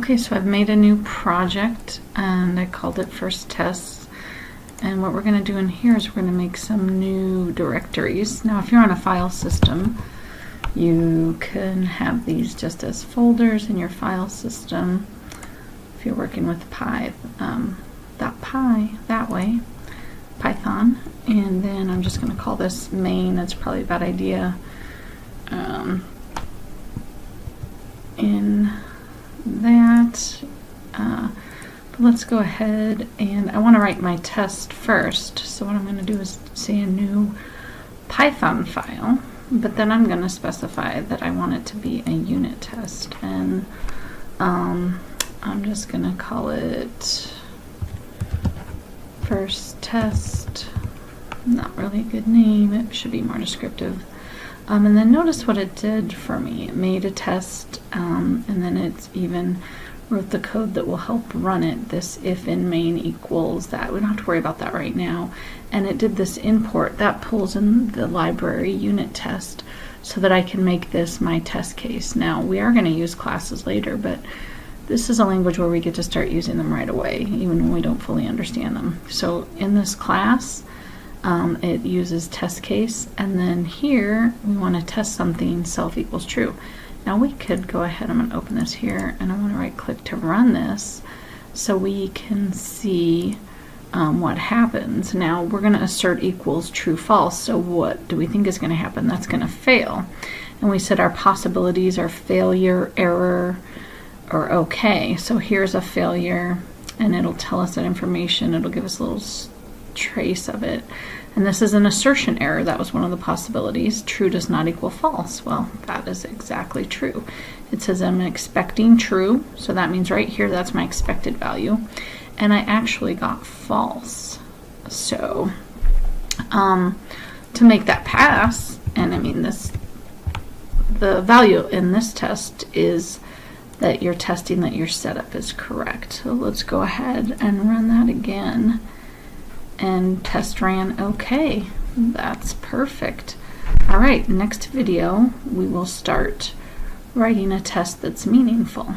Okay, so I've made a new project and I called it first tests. And what we're going to do in here is we're going to make some new directories. Now if you're on a file system, you can have these just as folders in your file system. If you're working with .py that way, Python. And then I'm just going to call this main. That's probably a bad idea. In that, but let's go ahead and I want to write my test first. So what I'm going to do is say a new Python file, but then I'm going to specify that I want it to be a unit test, and I'm just going to call it first test. Not really a good name, it should be more descriptive. And then notice what it did for me. It made a test, and then it's even wrote the code that will help run it. This if in main equals that. We don't have to worry about that right now. And it did this import that pulls in the library unit test so that I can make this my test case. Now we are going to use classes later, but this is a language where we get to start using them right away, even when we don't fully understand them. So in this class, it uses test case, and then here we want to test something self equals true. Now we could go ahead, I'm going to open this here, and I want to right click to run this so we can see what happens. Now we're going to assert equals true false, so what do we think is going to happen? That's going to fail. And we said our possibilities are failure, error, or okay. So here's a failure, and it'll tell us that information. It'll give us a little trace of it. And this is an assertion error. That was one of the possibilities. True does not equal false. Well, that is exactly true. It says I'm expecting true, so that means right here that's my expected value. And I actually got false. So to make that pass, and I mean the value in this test is that you're testing that your setup is correct. So let's go ahead and run that again. And test ran okay. That's perfect. All right, next video we will start writing a test that's meaningful.